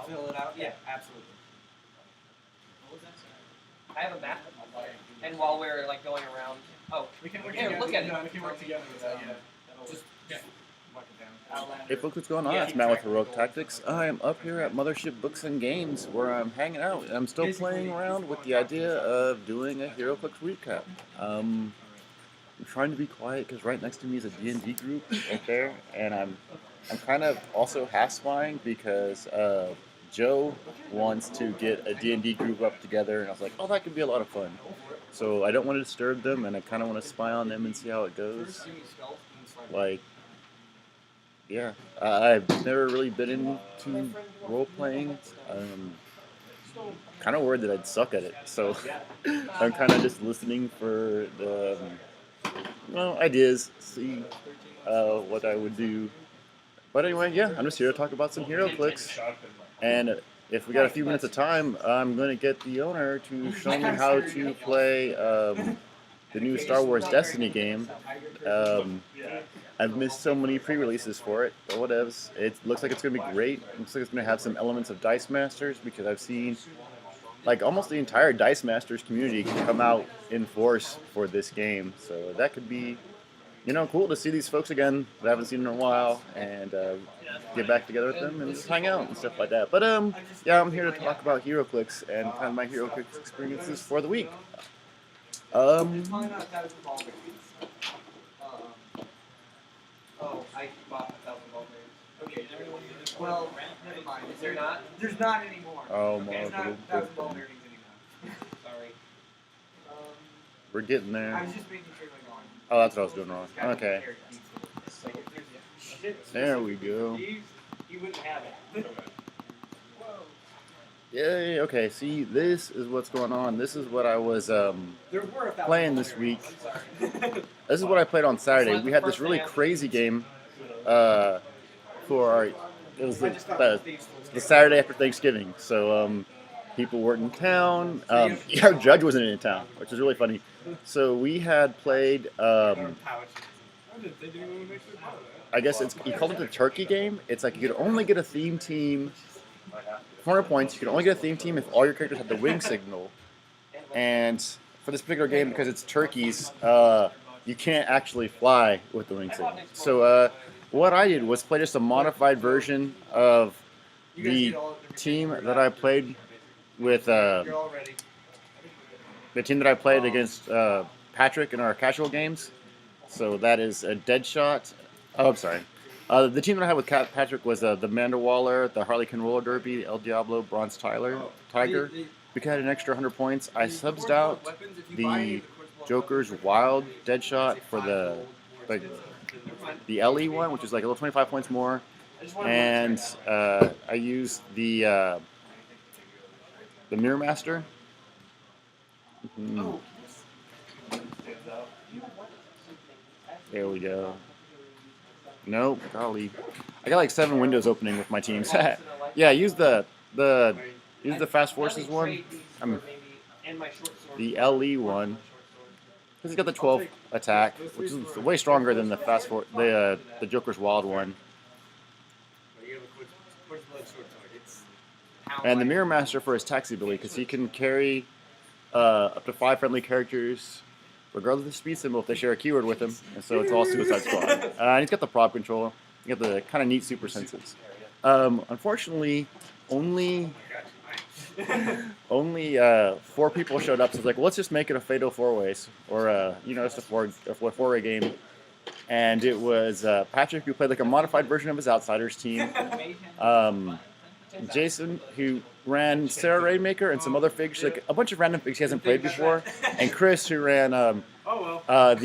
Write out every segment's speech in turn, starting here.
fill it out. Yeah, absolutely. I have a map, and while we're like going around, We can look at it. We can work together with that. Yeah. Just mark it down. Hey folks, what's going on? It's Matt with HeroClix Tactics. I am up here at Mothership Books and Games where I'm hanging out and I'm still playing around with the idea of doing a HeroClix Recap. I'm trying to be quiet because right next to me is a D&D group right there, and I'm kind of also half spying because Joe wants to get a D&D group up together, and I was like, oh, that could be a lot of fun. So I don't want to disturb them, and I kind of want to spy on them and see how it goes. Like, yeah, I've never really been into role-playing. Kind of worried that I'd suck at it, so I'm kind of just listening for the ideas, see what I would do. But anyway, yeah, I'm just here to talk about some HeroClix. And if we got a few minutes of time, I'm going to get the owner to show me how to play the new Star Wars Destiny game. I've missed so many pre-releases for it, but whatevs. It looks like it's going to be great. It looks like it's going to have some elements of Dice Masters, because I've seen like almost the entire Dice Masters community come out in force for this game. So that could be, cool to see these folks again that I haven't seen in a while, and get back together with them and just hang out and stuff like that. But yeah, I'm here to talk about HeroClix and kind of my HeroClix experiences for the week. Oh, I bought 1,000 ball bearings. Okay, Well, never mind. Is there not? There's not anymore. Oh, There's not 1,000 ball bearings anymore. Sorry. We're getting I there. was just making sure we're going. Oh, that's what I was doing wrong. Okay. There we go. He wouldn't have it. Yay, okay, see, this is what's going on. This is what I was playing this week. This is what I played on Saturday. We had this really crazy game for it was the Saturday after Thanksgiving. So people weren't in town. Our judge wasn't in town, which is really funny. So we had played, I guess you called it the turkey game. It's like you could only get a theme team. 400 points. You can only get a theme team if all your characters have the wing signal. And for this particular game, because it's turkeys, you can't actually fly with the wing signal. So what I did was play just a modified version of the team that I played with. The team that I played against Patrick in our casual games. So that is a Deadshot. Oh, I'm sorry. The team that I had with Patrick was the Manderwaller, the Harlequin Roller Derby, El Diablo, Bronze Tiger. We had an extra 100 points. I subbed out the Joker's Wild Deadshot for the LE one, which is like a little 25 points more. And I used the Mirror Master. There we go. Nope, golly. I got like 7 windows opening with my teams. Yeah, use the Fast Forces one. The LE one. Because it's got the 12 attack, which is way stronger than the Joker's Wild one. And the Mirror Master for his taxi ability, because he can carry up to 5 friendly characters, regardless of the speed symbol, if they share a keyword with him. And so it's all Suicide Squad. And he's got the prop control. He's got the kind of neat super senses. Unfortunately, only 4 people showed up. So it's like, well, let's just make it a fatal 4-ways, or just a 4-way game. And it was Patrick, who played like a modified version of his Outsiders team. Jason, who ran Sarah Rainmaker and some other figs, like a bunch of random figs he hasn't played before, and Chris, who ran the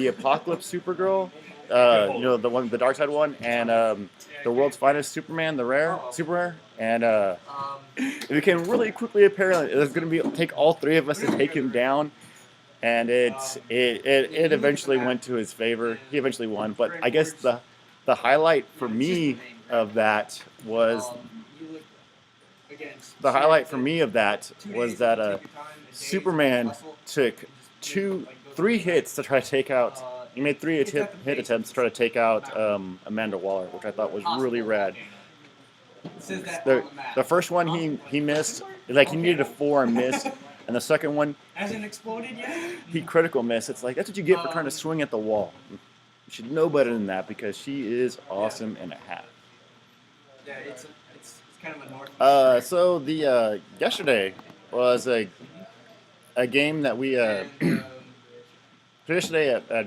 Apocalypse Supergirl, the Dark Side one, and the World's Finest Superman, Super Rare, and it became really quickly apparent it was going to take all 3 of us to take him down, and it eventually went to his favor. He eventually won, but I guess the highlight for me of that was. The highlight for me of that was that Superman took 3 hits to try to take out. He made 3 hit attempts to try to take out Amanda Waller, which I thought was really rad. It says that The on the map. the first one he missed, like he needed a 4 and missed, and the second one Hasn't exploded yet? he critical missed. It's like that's what you get for trying to swing at the wall. You should know better than that because she is awesome in a hat. Yeah, it's kind of a north. So the yesterday was a game that we yesterday at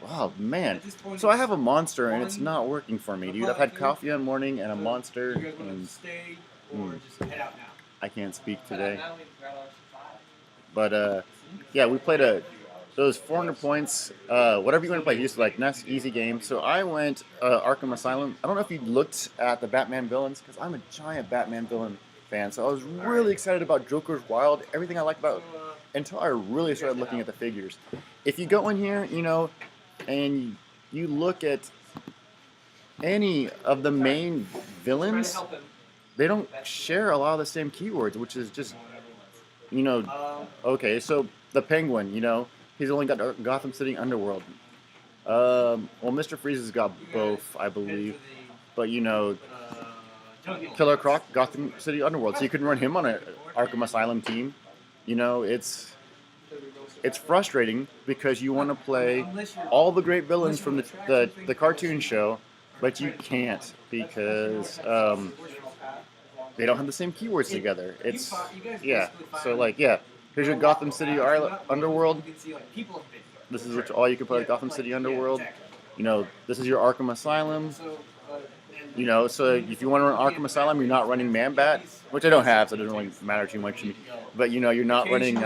oh man. So I have a monster and it's not working for me, dude. I've had coffee in the morning and a monster You guys want to and stay or just head out now? I can't speak today. But yeah, we played those 400 points. Whatever you want to play, just like nice, easy game. So I went Arkham Asylum. I don't know if you looked at the Batman villains because I'm a giant Batman villain fan. So I was really excited about Joker's Wild. Everything I like about until I really started looking at the figures. If you go in here, you know, and you look at any of the main villains, they don't share a lot of the same keywords, which is just, you know, okay. So the Penguin, you know, he's only got Gotham City Underworld. Well, Mr. Freeze has got both, I believe, but you know, Killer Croc, Gotham City Underworld. So you couldn't run him on an Arkham Asylum team. You know, it's frustrating because you want to play all the great villains from the cartoon show, but you can't because they don't have the same keywords together. It's yeah. So like yeah, here's your Gotham City Underworld. This is all you can play. Gotham City Underworld. You know, this is your Arkham Asylum. You know, so if you want to run Arkham Asylum, you're not running Man-Bat, which I don't have, so it doesn't really matter too much to me. But you know, you're not running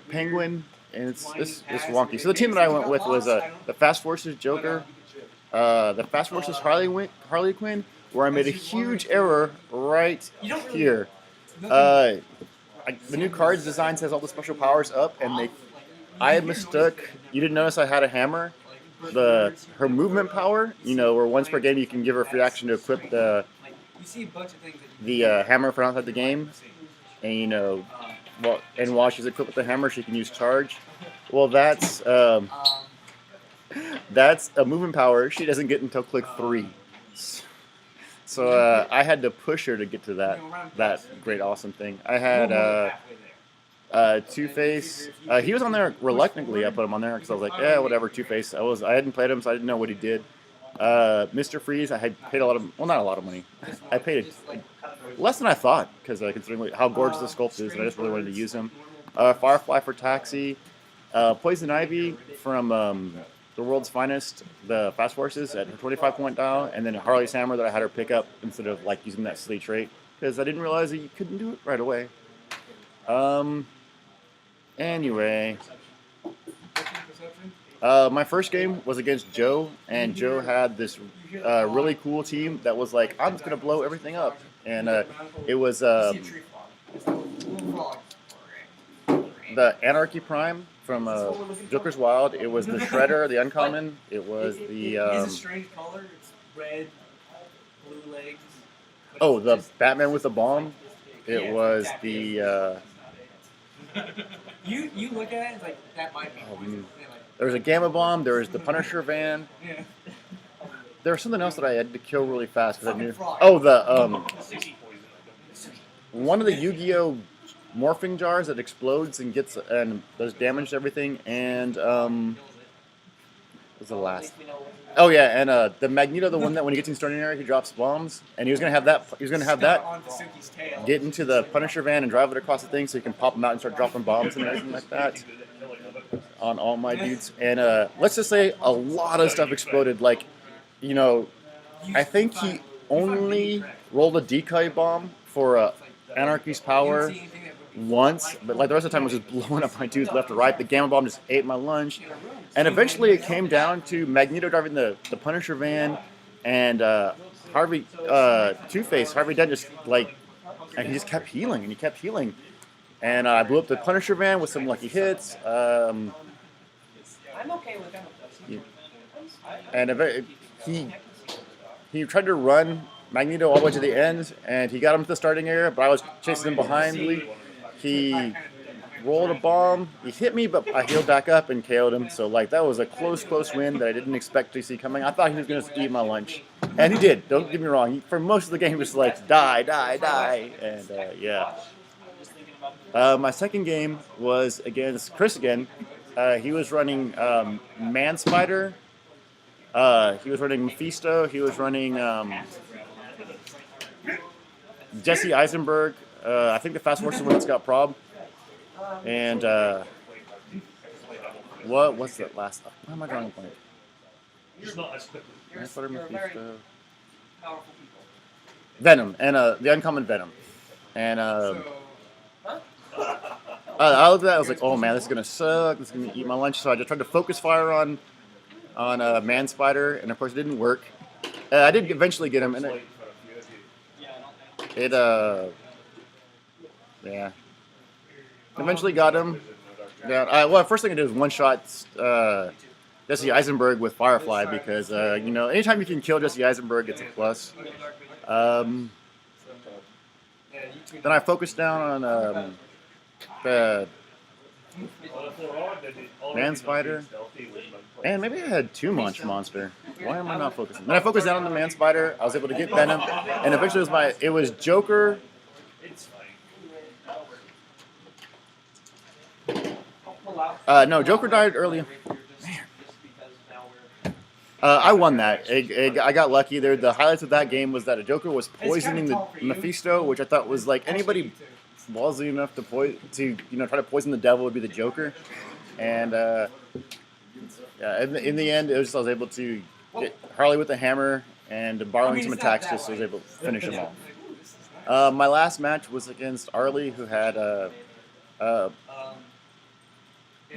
Penguin, and it's wonky. So the team that I went with was the Fast Forces Joker, the Fast Forces Harley Quinn, where I made a huge error right here. The new cards design says all the special powers up, and I mistook. You didn't notice I had a hammer. Her movement power, you know, where once per game you can give her a free action to equip the hammer for outside the game, and you know, while she's equipped with the hammer, she can use charge. Well, that's a movement power she doesn't get until click 3. So I had to push her to get to that great awesome thing. I had Two-Face. He was on there reluctantly. I put him on there because I was like, yeah, whatever, Two-Face. I hadn't played him, so I didn't know what he did. Mr. Freeze, I had paid not a lot of money. I paid less than I thought because considering how gorgeous the sculpt is, and I just really wanted to use him. Firefly for Taxi. Poison Ivy from the World's Finest, the Fast Forces at her 25-point dial, and then Harley's Hammer that I had her pick up instead of like using that silly trait because I didn't realize that you couldn't do it right away. Anyway, my first game was against Joe, and Joe had this really cool team that was like, I'm just gonna blow everything up, and it was the Anarchy Prime from Joker's Wild. It was the Shredder, the uncommon. It was the It's a strange color. It's red, blue legs. oh, the Batman with the bomb. It was the You look at it, it's like that might be poison. there was a Gamma Bomb. There was the Punisher van. Yeah. There was something else that I had to kill really fast because I knew. Oh, the one of the Yu-Gi-Oh morphing jars that explodes and does damage to everything, and what was the last? Oh yeah, and the Magneto, the one that when he gets in starting area he drops bombs, and he was gonna have that. He was gonna have that get into the Punisher van and drive it across the thing so he can pop them out and start dropping bombs and everything like that on all my dudes. And let's just say a lot of stuff exploded. Like, you know, I think he only rolled a decoy bomb for Anarchy's power once, but like the rest of the time I was just blowing up my dudes left to right. The Gamma Bomb just ate my lunch. And eventually it came down to Magneto driving the Punisher van and Harvey Two-Face, Harvey Dent just like, and he just kept healing and he kept healing. And I blew up the Punisher van with some lucky hits. I'm okay with that. And he tried to run Magneto all the way to the end, and he got him to the starting area, but I was chasing him behind. He rolled a bomb. He hit me, but I healed back up and KO'd him. So like that was a close win that I didn't expect to see coming. I thought he was going to eat my lunch. And he did. Don't get me wrong. For most of the game, he was like die, die, die, and yeah. My second game was against Chris again. He was running Man Spider. He was running Mephisto. He was running Jesse Eisenberg. I think the Fast Force is the one that's got prob. And what's that last? Why am I drawing a blank? Man Spider, Mephisto. Venom and the uncommon Venom. And I looked at that. I was like, "Oh man, this is gonna suck. This is gonna eat my lunch." So I just tried to focus fire on Man Spider, and of course it didn't work. I did eventually get him, and yeah, eventually got him. Yeah. Well, first thing I did was one shot Jesse Eisenberg with Firefly because anytime you can kill Jesse Eisenberg, it's a plus. Then I focused down on the Man Spider. Man, maybe I had too much monster. Why am I not focusing? Then I focused down on the Man Spider. I was able to get Venom, and eventually it was Joker. No, Joker died early. Man. I won that. I got lucky there. The highlights of that game was that a Joker was poisoning the Mephisto, which I thought was like anybody ballsy enough to try to poison the devil would be the Joker. And in the end, I was able to get Harley with the hammer and borrowing some attacks just so I was able to finish him off. My last match was against Arlie, who had the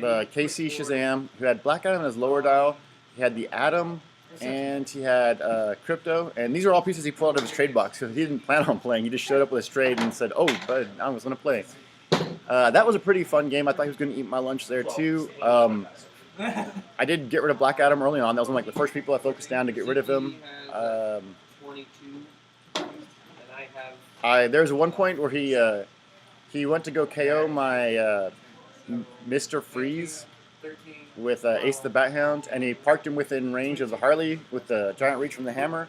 KC Shazam, who had Black Adam in his lower dial. He had the Atom, and he had Crypto. And these are all pieces he pulled out of his trade box. So he didn't plan on playing. He just showed up with his trade and said, "Oh, bud, I was going to play." That was a pretty fun game. I thought he was going to eat my lunch there, too. I did get rid of Black Adam early on. That was one of the first people I focused down to get rid of him. There was one point where he went to go KO my Mr. Freeze with Ace the Bat Hound, and he parked him within range of the Harley with the giant reach from the hammer.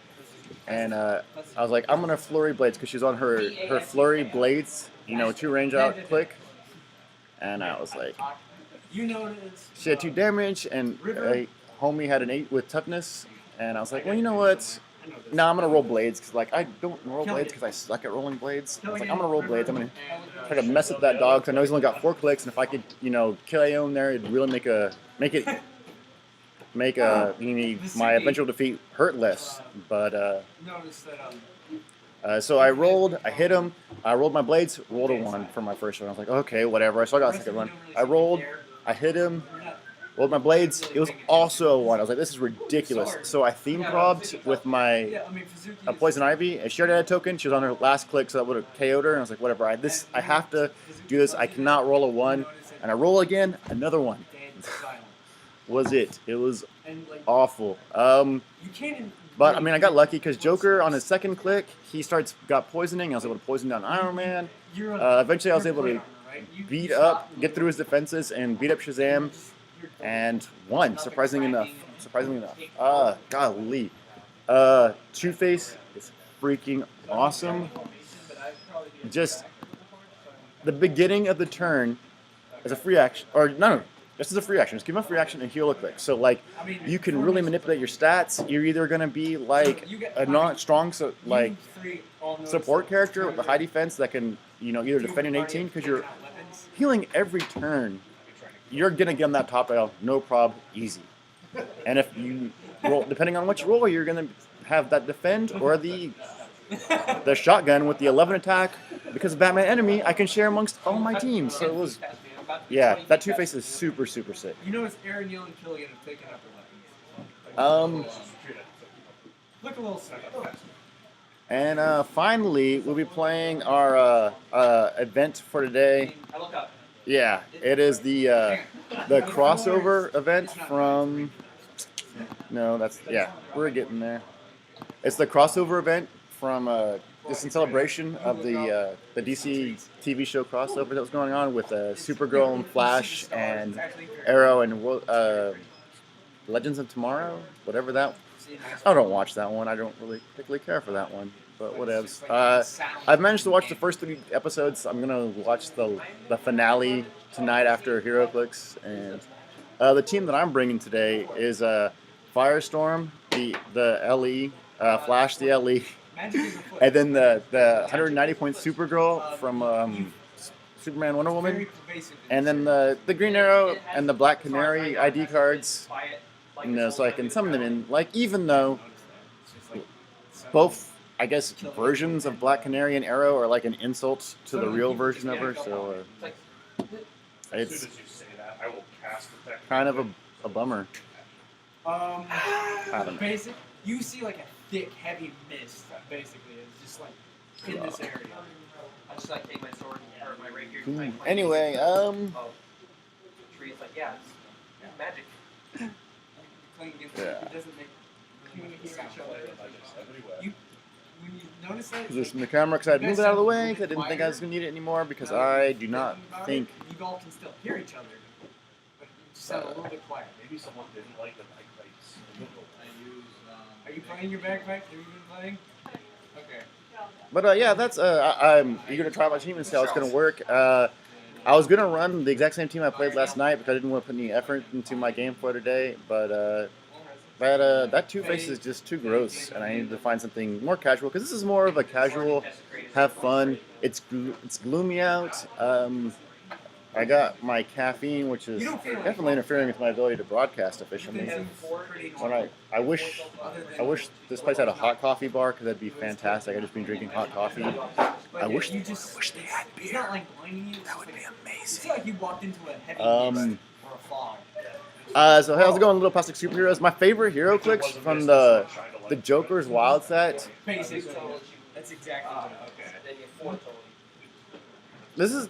And I was like, I'm going to Flurry Blades because she's on her Flurry Blades, 2 range out click. And I was like, she had 2 damage, and homie had an 8 with toughness. And I was like, well, you know what? No, I'm going to roll Blades because I don't roll Blades because I suck at rolling Blades. I was like, I'm going to roll Blades. I'm going to try to mess up that dog because I know he's only got 4 clicks, and if I could, kill him there, it'd really make my eventual defeat hurt less. But so I hit him, I rolled my Blades, rolled a 1 for my first one. I was like, okay, whatever. So I got a second one. I hit him, rolled my Blades. It was also a 1. I was like, this is ridiculous. So I theme probbed with my Poison Ivy. And she already had a token. She was on her last click, so that would have KO'd her. And I was like, whatever. I have to do this. I cannot roll a 1. And I roll again, another 1. Was it? It was awful. But I got lucky because Joker on his second click, he got poisoning. I was able to poison down Iron Man. Eventually, I was able to get through his defenses, and beat up Shazam, and won. Surprisingly enough. Golly. Two-Face is freaking awesome. Just the beginning of the turn is a free action, or no. This is a free action. Just give him a free action and HeroClix. So, you can really manipulate your stats. You're either going to be a non-strong support character with a high defense that can, either defend an 18 because you're healing every turn. You're going to get on that top rail, no prob, easy. And if you roll, depending on which roll, you're going to have that defend or the shotgun with the 11 attack. Because of Batman Enemy, I can share amongst all my teams. So it was... Yeah, that Two-Face is super, super sick. It's Aaron, Yell, and Killian have taken up their weapons. Look a little sad. And finally, we'll be playing our event for today. Yeah, it is the crossover event from... No, we're getting there. It's the crossover event from... It's in celebration of the DC TV show crossover that was going on with Supergirl and Flash and Arrow and Legends of Tomorrow, whatever that I don't watch that one. I don't really particularly care for that one. But whatevs. I've managed to watch the first 3 episodes. I'm gonna watch the finale tonight after HeroClix, and the team that I'm bringing today is Firestorm, the LE, Flash the LE, and then the 190-point Supergirl from Superman Wonder Woman, and then the Green Arrow and the Black Canary ID cards. You know, so I can summon them in. Like, even though both, I guess, versions of Black Canary and Arrow are like an insult to the real version of her, so it's kind of a bummer. I don't know. You see like a thick, heavy mist. Basically, it's just like in this area. I just like take my sword or my rapier. Anyway, Tree's like, yeah, it's magic. Yeah. It doesn't make sound. You when you notice that Position the camera because I had moved it out of the way because I didn't think I was going to need it anymore because I do not think. You all can still hear each other, but you just sound a little bit quiet. Maybe someone didn't like the bagpipes. Are you playing your bagpipe? Have you been playing? Okay. But yeah, that's I'm eager to try my team and see how it's going to work. I was going to run the exact same team I played last night because I didn't want to put any effort into my game for today, but that Two-Face is just too gross, and I need to find something more casual because this is more of a casual, have fun. It's gloomy out. I got my caffeine, which is definitely interfering with my ability to broadcast efficiently. When I wish this place had a hot coffee bar because that'd be fantastic. I've just been drinking hot coffee. I wish they had beer. That would be amazing. It's like you walked into a heavy mist or a fog. So how's it going, Little Plastic Superheroes? My favorite HeroClix from the Joker's Wild set. Basically, that's exactly what okay. This is.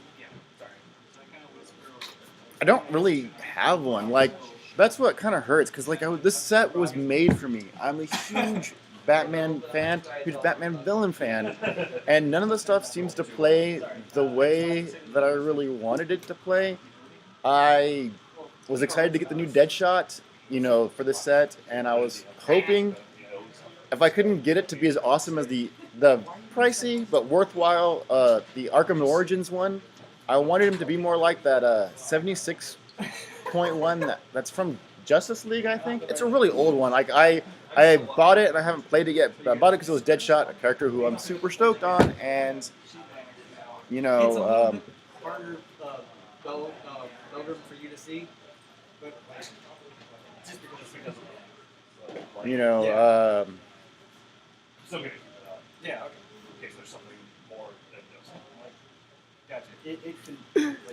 I don't really have one. Like, that's what kind of hurts because this set was made for me. I'm a huge Batman fan, huge Batman villain fan, and none of the stuff seems to play the way that I really wanted it to play. I was excited to get the new Deadshot, for this set, and I was hoping if I couldn't get it to be as awesome as the pricey but worthwhile the Arkham Origins one. I wanted him to be more like that 76.1 that's from Justice League, I think. It's a really old one. Like I bought it and I haven't played it yet. But I bought it because it was Deadshot, a character who I'm super stoked on, and harder for you to see, but just because it doesn't. Still getting Yeah. Okay. in case there's something more that does. Gotcha.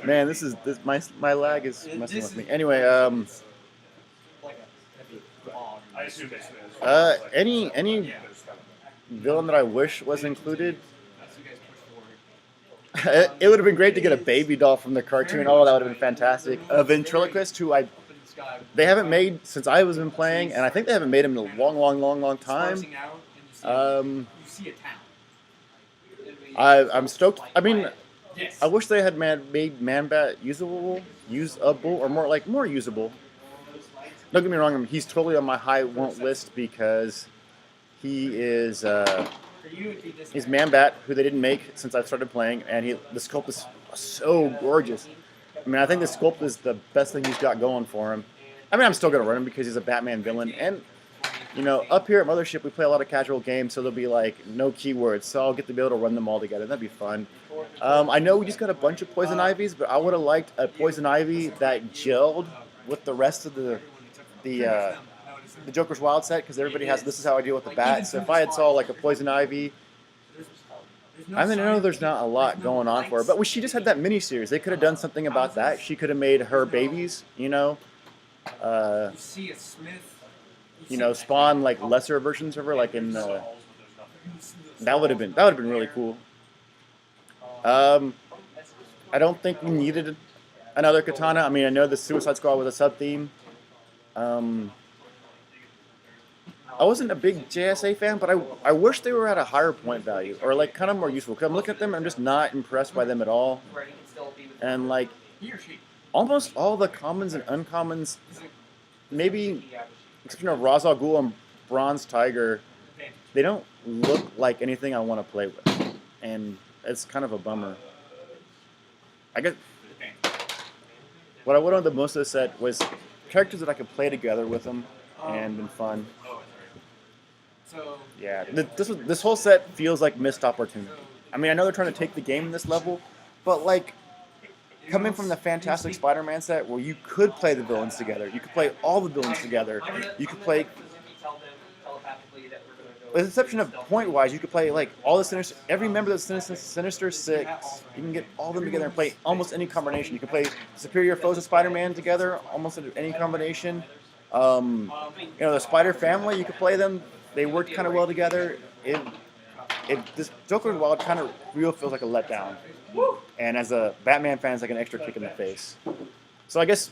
Man, my lag is messing with me. Anyway, like a heavy fog. I assume it's any villain that I wish was included. So you guys push forward. It would have been great to get a baby doll from the cartoon. Oh, that would have been fantastic. A ventriloquist who they haven't made since I was been playing, and I think they haven't made him in a long time. You see a town. I'm stoked. I mean, Yes. I wish they had made Man-Bat usable, or more usable. Don't get me wrong, he's totally on my high want list because he is he's Man-Bat, who they didn't make since I started playing, and the sculpt is so gorgeous. I mean, I think the sculpt is the best thing he's got going for him. I mean, I'm still gonna run him because he's a Batman villain, and up here at Mothership we play a lot of casual games, so there'll be no keywords, so I'll get to be able to run them all together. That'd be fun. I know we just got a bunch of Poison Ivies, but I would have liked a Poison Ivy that gelled with the rest of the Joker's Wild set, because everybody has this is how I deal with the bat. So if I had saw a Poison Ivy, I know there's not a lot going on for her, but she just had that mini-series. They could have done something about that. She could have made her babies, You see a Smith. spawn lesser versions of her, in that would have been really cool. I don't think we needed another katana. I mean, I know the Suicide Squad was a sub-theme. I wasn't a big JSA fan, but I wish they were at a higher point value or kind of more useful. Because I'm looking at them, I'm just not impressed by them at all. And almost all the commons and uncommons, maybe exception of Ra's al Ghul Bronze Tiger, they don't look like anything I want to play with, and it's kind of a bummer. I guess what I wanted the most of the set was characters that I could play together with them and been fun. So Yeah, this whole set feels like missed opportunity. I mean, I know they're trying to take the game in this level, but like coming from the Fantastic Spider-Man set where you could play the villains together, you could play all the villains together, you could play, with the exception of point-wise, you could play like all the Sinister, every member of the Sinister Six. You can get all of them together and play almost any combination. You can play Superior Foes of Spider-Man together, almost any combination. The Spider Family, you could play them. They worked kind of well together. This Joker's Wild kind of real feels like a letdown. And as a Batman fan, it's like an extra kick in the face. So I guess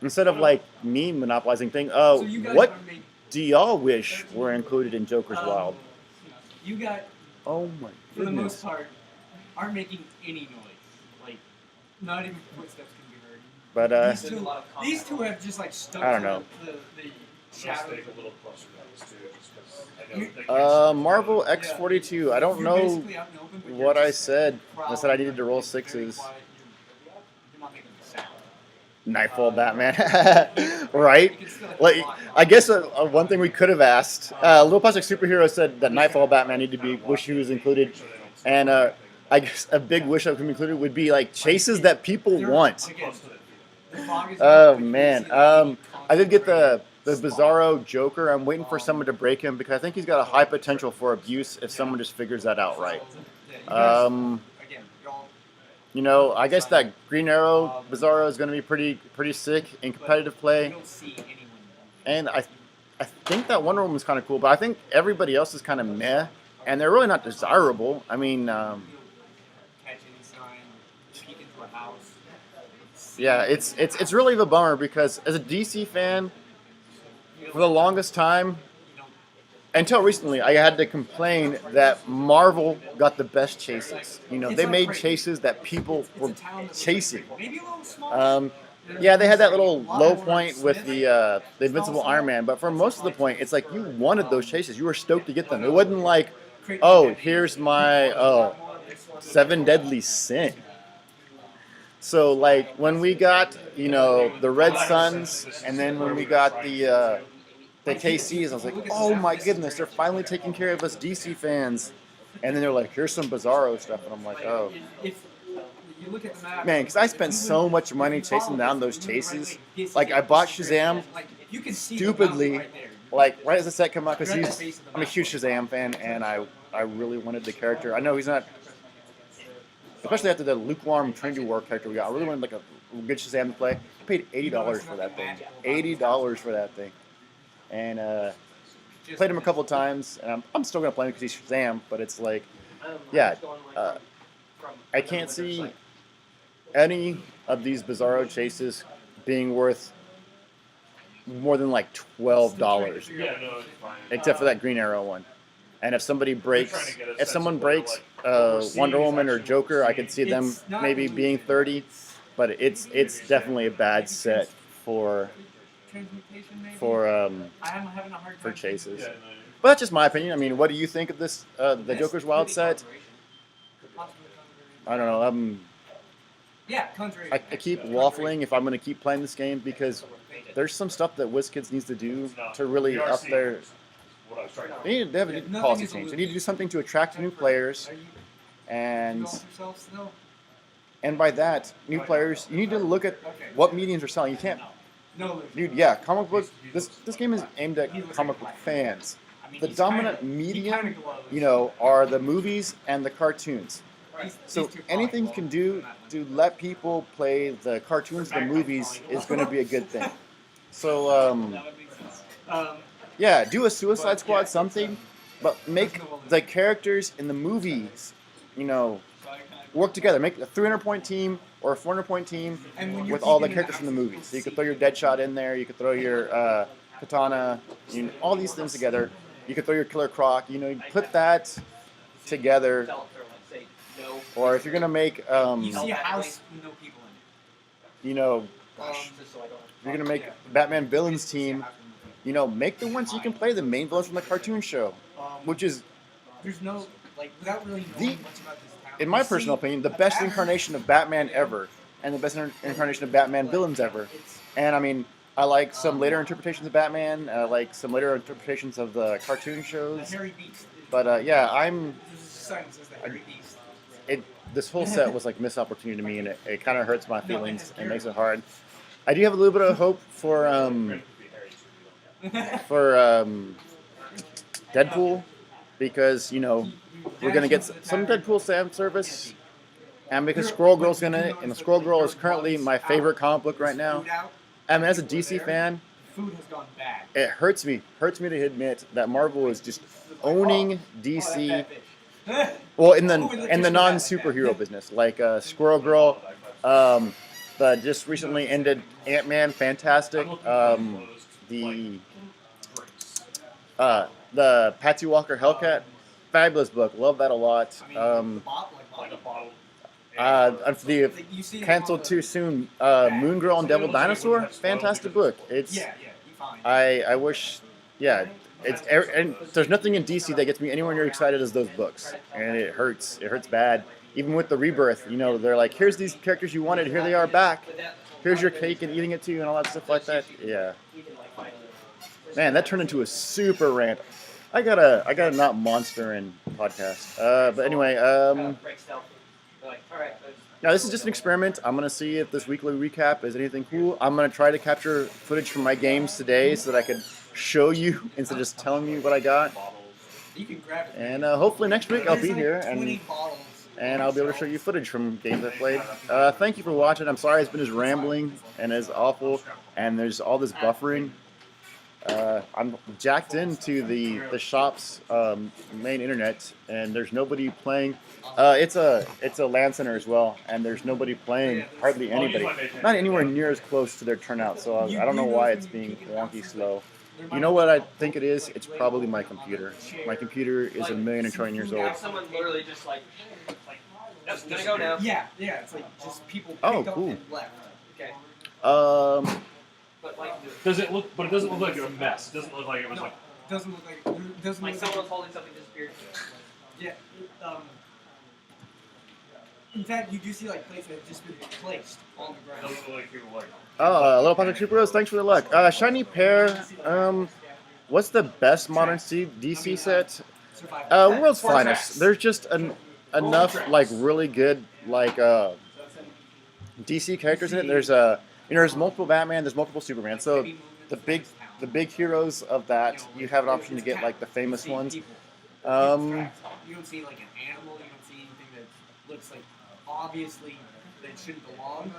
instead of like me monopolizing things, what do y'all wish were included in Joker's Wild? You got, Oh my for the most goodness. part, aren't making any noise. Like, not even footsteps can be heard. But These two have just like stuck I don't to know. the Just shadow. take a little closer to this too, just because I know they Marvel X42. I don't You're know basically out in the open, but you're what I just said. I said I needed to roll very sixes. quiet. You're not making a sound. Nightfall Batman, right? Like, I guess one thing we could have asked. Little Plastic Superhero said that Nightfall Batman needed to be wish he was included, and I guess a big wish that could be included would be like chases that people want. Again, the fog is Oh but you man, can see I did get the Bizarro Joker. I'm waiting for someone to break him because I think he's got a high potential for abuse if someone just figures that out right. Yeah, you guys, Um, again, y'all, I guess that Green Arrow Bizarro is going to be pretty sick in competitive you play, don't see anyone. and I think that Wonder Woman is kind of cool, but I think everybody else is kind of meh, and they're really not desirable. I mean, Catch any sign, peek into a house. yeah, it's really the bummer because as a DC fan, for the longest time, You know, until recently, I had to complain that Marvel got the best chases. They made chases that people were it's a town that chasing. maybe a little smaller. Yeah, they had that little low point with the Invincible Iron Man, but for most of the point, it's like you wanted those chases. You were stoked to get them. It wasn't like, oh, here's my 7 Deadly Sin. So like when we got the Red Suns, and then when we got the KCs, I was like, oh my goodness, they're finally taking care of us DC fans. And then they're like, here's some Bizarro stuff, and I'm like, oh. If you look at the map, Man, because I spent so much money chasing down those chases. Like, I bought Shazam you can see stupidly, like, right as the set came out, because I'm a huge Shazam fan, and I really wanted the character. I know he's not, especially after the lukewarm Trinity War character we got, I really wanted, like, a good Shazam to play. I paid $80 for that thing. $80 for that thing. And played him a couple of times, and I'm still going to play him because he's Shazam, but it's like, yeah, I can't see any of these Bizarro chases being worth more than like $12, yeah, no, it's fine. except for that Green Arrow one. And if someone breaks Wonder Woman or Joker, I could see them maybe being 30, but it's definitely a bad set for transmutation, maybe? for I'm having a hard time chases. Yeah, no, But that's just my opinion. I mean, what do you think of this the Joker's Wild set? I don't know. Yeah, Conjuring. I keep waffling if I'm going to keep playing this game because there's some stuff that WizKids needs to do to really up their. what I was trying to They need to have a new policy change. They need to do something to attract new players, and by that, new players, you need to look at what mediums are selling. You can't, dude. Yeah, comic book. This game is aimed at comic book fans. The dominant medium, are the movies and the cartoons. So anything you can do to let people play the cartoons, the movies, is going to be a good thing. So, yeah, do a Suicide Squad something, but make the characters in the movies, work together. Make a 300-point team or a 400-point team with all the characters from the movies. So you could throw your Deadshot in there. You could throw your Katana. All these things together. You could throw your Killer Croc. You put that together. Or if you're gonna make, You see a house with no people in it. you're gonna make Batman villains team. make the ones you can play the main villains from the cartoon show, which is, There's no without really knowing much about this town. in my you personal see opinion, the a best pattern. incarnation of Batman ever, and the best incarnation of Batman villains ever. And I mean, I like some later interpretations of Batman. I like some later interpretations of the cartoon The shows. hairy beast. But yeah, There's a sign that says the hairy beast. this whole set was like missed opportunity to me, and it kind of hurts my feelings and makes it hard. I do have a little bit of hope for Deadpool, because we're gonna get some Deadpool fan service, and because Squirrel Girl's gonna it, and Squirrel Girl is currently my favorite comic book right now. Food out. I mean, as a DC fan, Food has gone bad. it hurts me to admit that Marvel is just owning DC. Well, in the non-superhero business, like Squirrel Girl, the just recently ended Ant-Man, fantastic. The Patsy Walker Hellcat, fabulous book, love that a lot. The canceled too soon, Moon Girl and Devil Dinosaur, fantastic book. It's I wish, yeah. And there's nothing in DC that gets me anywhere near excited as those books, and it hurts. It hurts bad. Even with the Rebirth, they're like, here's these characters you wanted, here they are back. Here's your cake and eating it too, and all that stuff like that. Yeah. Man, that turned into a super rant. I gotta not monster in podcast. But anyway, now this is just an experiment. I'm gonna see if this weekly recap is anything cool. I'm gonna try to capture footage from my games today so that I could show you instead of just telling you what I got. You can grab it. And hopefully next week I'll be here and I'll be able to show you footage from games I played. Thank you for watching. I'm sorry it's been as rambling and as awful, and there's all this buffering. I'm jacked into the shop's main internet, and there's nobody playing. It's a LAN center as well, and there's nobody playing, hardly anybody. Not anywhere near as close to their turnout, so I don't know why it's being wonky slow. You know what I think it is? It's probably my computer. My computer is a million and trillion years old. Someone literally just nope, gonna go now. Yeah, it's like just people picked up cool. and left. Okay. But Does it look? But it doesn't look like a mess. It doesn't look like it was like. Doesn't look like someone was holding something disappeared. Yeah. In fact, you do see plates that have just been placed on the It ground. doesn't look like people like. Little Patrick Superheroes, thanks for the luck. Shiny Pear, what's the best modern DC set? World's Finest. There's just enough really good DC characters in it. There's multiple Batman, there's multiple Superman. So the big heroes of that, you have an option to get the famous ones. You don't see an animal. You don't see anything that looks obviously that shouldn't belong.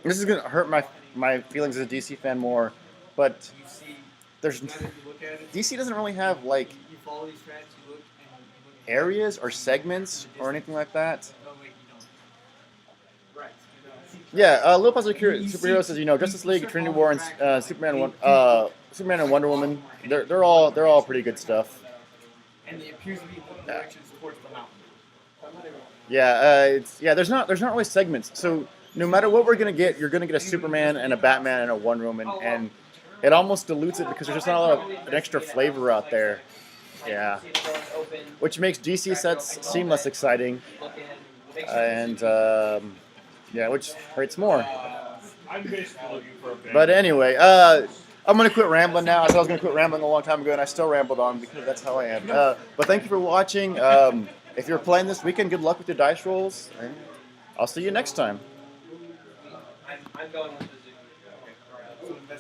This is gonna hurt my feelings as a DC fan more, but You see. there's Now that you look at it, DC doesn't really have you follow these tracks. You look and you look. areas or segments or anything like that. Oh wait, you don't. Right. Yeah, Little Puzzle Superheroes says Justice League, Trinity War, and Superman and Wonder Woman. They're all pretty good stuff. And it appears to be directions towards the mountain. Yeah, there's not really segments. So no matter what we're gonna get, you're gonna get a Superman and a Batman and a Wonder Woman, and it almost dilutes it because there's just not a lot of an extra flavor out there. Yeah, which makes DC sets seem less exciting, and which hurts more. I'm basically looking for a band. But anyway, I'm going to quit rambling now. I said I was going to quit rambling a long time ago, and I still rambled on because that's how I am. But thank you for watching. If you're playing this weekend, good luck with your dice rolls. And I'll see you next time. I'm going with the